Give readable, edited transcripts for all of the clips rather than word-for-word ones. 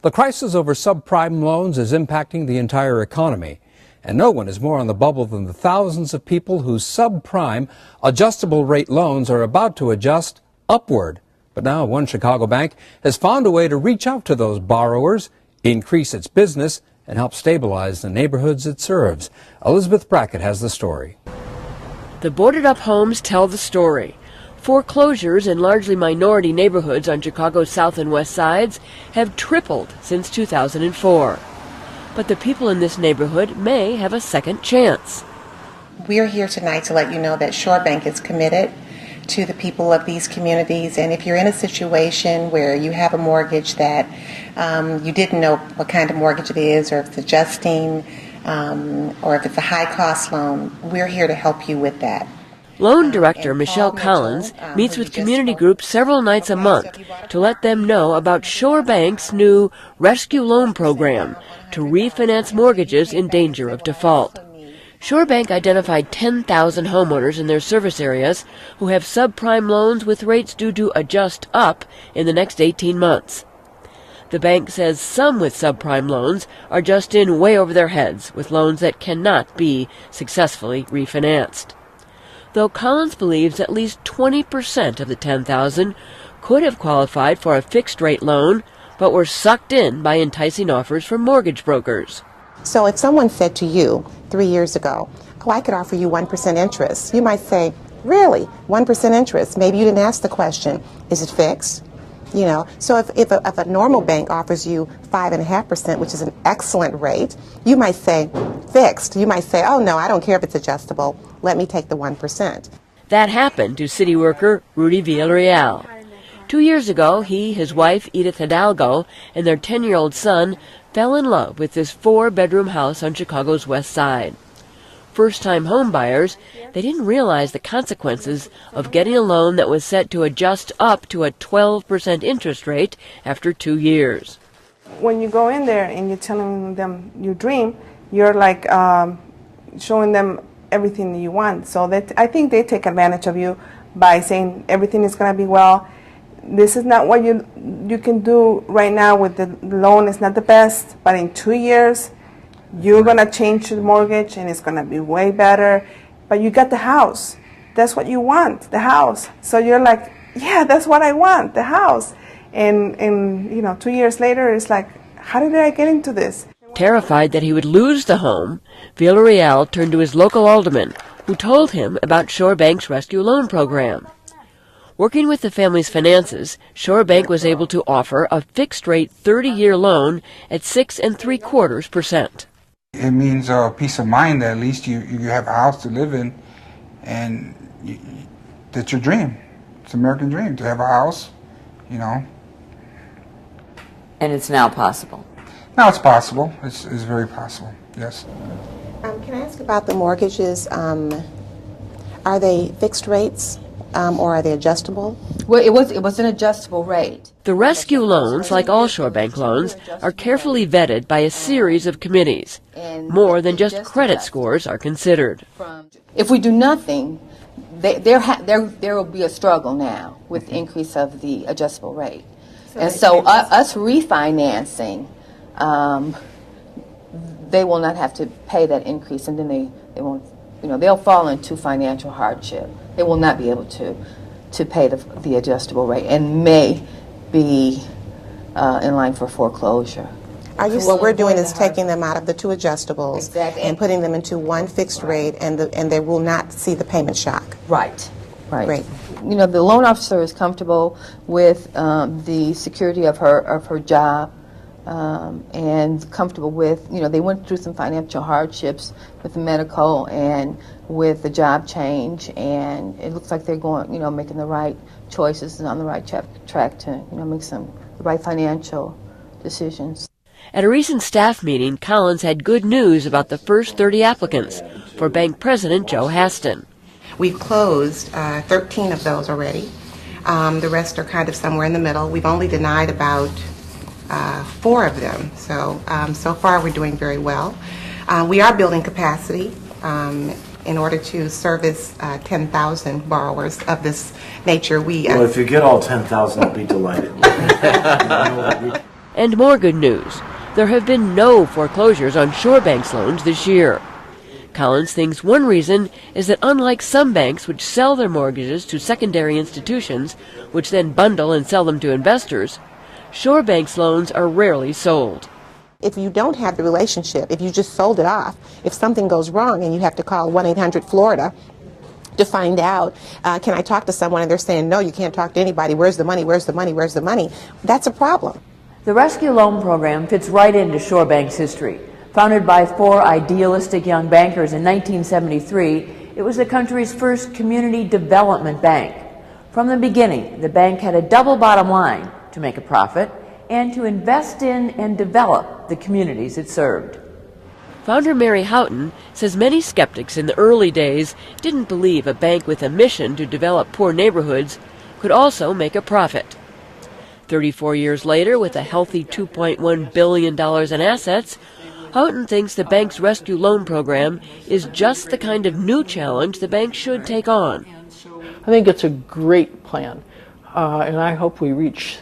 The crisis over subprime loans is impacting the entire economy, and no one is more on the bubble than the thousands of people whose subprime adjustable rate loans are about to adjust upward. But now one Chicago bank has found a way to reach out to those borrowers, increase its business, and help stabilize the neighborhoods it serves. Elizabeth Brackett has the story. The boarded up homes tell the story. Foreclosures in largely minority neighborhoods on Chicago's south and west sides have tripled since 2004. But the people in this neighborhood may have a second chance. We're here tonight to let you know that Shore Bank is committed to the people of these communities, and if you're in a situation where you have a mortgage that you didn't know what kind of mortgage it is, or if it's adjusting, or if it's a high-cost loan, we're here to help you with that. Loan Director Michelle Collins meets with community groups several nights a month to let them know about Shore Bank's new Rescue Loan Program to refinance mortgages in danger of default. Shore Bank identified 10,000 homeowners in their service areas who have subprime loans with rates due to adjust up in the next 18 months. The bank says some with subprime loans are just in way over their heads with loans that cannot be successfully refinanced. Though Collins believes at least 20% of the 10,000 could have qualified for a fixed-rate loan, but were sucked in by enticing offers from mortgage brokers. So if someone said to you 3 years ago, oh, I could offer you 1% interest, you might say, really, 1% interest? Maybe you didn't ask the question, is it fixed? You know, so if a normal bank offers you 5.5%, which is an excellent rate, you might say fixed. You might say, oh no, I don't care if it's adjustable. Let me take the 1%. That happened to city worker Rudy Villarreal. 2 years ago, he, his wife Edith Hidalgo, and their 10-year-old son fell in love with this 4-bedroom house on Chicago's west side. First-time home buyers, they didn't realize the consequences of getting a loan that was set to adjust up to a 12% interest rate after 2 years. When you go in there and you're telling them your dream, you're like showing them everything that you want. So that I think they take advantage of you by saying everything is going to be well. This is not what you can do right now with the loan. It's not the best, but in 2 years, you're going to change the mortgage and it's going to be way better. But you got the house. That's what you want, the house. So you're like, yeah, that's what I want, the house. And 2 years later, it's like, how did I get into this? Terrified that he would lose the home, Villarreal turned to his local alderman, who told him about Shore Bank's Rescue Loan Program. Working with the family's finances, Shore Bank was able to offer a fixed-rate 30-year loan at 6 3/4%. It means peace of mind that at least you have a house to live in, and that's your dream. It's an American dream to have a house, you know. And it's now possible. Now it's possible. It's very possible, yes. Can I ask about the mortgages? Are they fixed rates or are they adjustable? Well, it was an adjustable rate. The rescue loans, like all Shore Bank loans, are carefully vetted by a series of committees. More than just credit scores are considered. If we do nothing, there will be a struggle now with the increase of the adjustable rate. And so us refinancing, they will not have to pay that increase, and then they won't, they'll fall into financial hardship. They will not be able to pay the adjustable rate and may be in line for foreclosure. What we're doing is taking them out of the 2 adjustables and putting them into 1 fixed rate, and they will not see the payment shock. Right. Great. The loan officer is comfortable with the security of her job, and comfortable with, they went through some financial hardships with the medical and with the job change, and it looks like they're going, making the right choices and on the right track to, make the right financial decisions. At a recent staff meeting, Collins had good news about the first 30 applicants for Bank President Joe Haston. We've closed 13 of those already. The rest are kind of somewhere in the middle. We've only denied about 4 of them. So far we're doing very well. We are building capacity in order to service 10,000 borrowers of this nature. Well, if you get all 10,000, I'll be delighted. And more good news. There have been no foreclosures on Shore Bank's loans this year. Collins thinks one reason is that unlike some banks which sell their mortgages to secondary institutions, which then bundle and sell them to investors, Shore Bank's loans are rarely sold. If you don't have the relationship, if you just sold it off, if something goes wrong and you have to call 1-800-FLORIDA to find out, can I talk to someone, and they're saying, no, you can't talk to anybody, where's the money, where's the money, where's the money, that's a problem. The Rescue Loan Program fits right into Shore Bank's history. Founded by 4 idealistic young bankers in 1973, it was the country's first community development bank. From the beginning, the bank had a double bottom line: to make a profit and to invest in and develop the communities it served. Founder Mary Houghton says many skeptics in the early days didn't believe a bank with a mission to develop poor neighborhoods could also make a profit. 34 years later, with a healthy $2.1 billion in assets, Houghton thinks the bank's rescue loan program is just the kind of new challenge the bank should take on. I think it's a great plan, and I hope we reach,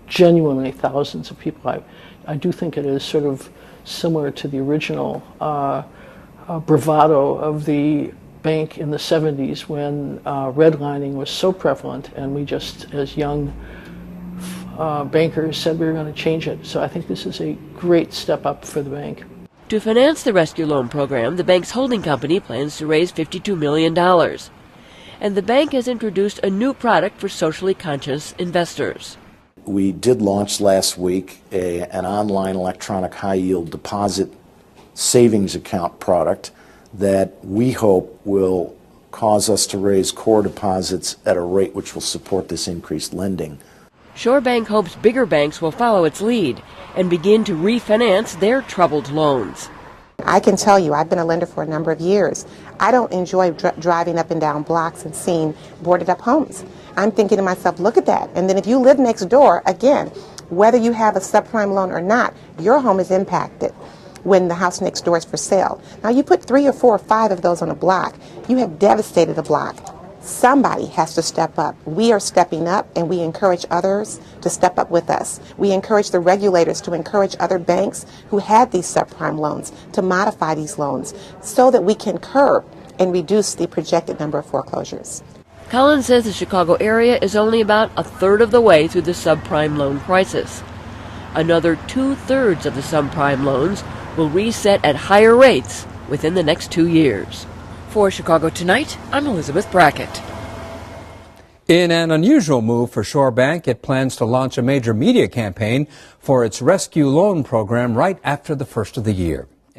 genuinely thousands of people. I do think it is sort of similar to the original bravado of the bank in the 70s when redlining was so prevalent, and we just, as young bankers, said we were going to change it. So I think this is a great step up for the bank. To finance the rescue loan program, the bank's holding company plans to raise $52 million. And the bank has introduced a new product for socially conscious investors. We did launch last week an online electronic high-yield deposit savings account product that we hope will cause us to raise core deposits at a rate which will support this increased lending. Shore Bank hopes bigger banks will follow its lead and begin to refinance their troubled loans. I can tell you, I've been a lender for a number of years. I don't enjoy driving up and down blocks and seeing boarded up homes. I'm thinking to myself, look at that. And then if you live next door, again, whether you have a subprime loan or not, your home is impacted when the house next door is for sale. Now you put 3 or 4 or 5 of those on a block, you have devastated a block. Somebody has to step up. We are stepping up, and we encourage others to step up with us. We encourage the regulators to encourage other banks who had these subprime loans to modify these loans so that we can curb and reduce the projected number of foreclosures. Collins says the Chicago area is only about a third of the way through the subprime loan crisis. Another 2/3 of the subprime loans will reset at higher rates within the next 2 years. For Chicago Tonight, I'm Elizabeth Brackett. In an unusual move for Shore Bank, it plans to launch a major media campaign for its rescue loan program right after the first of the year.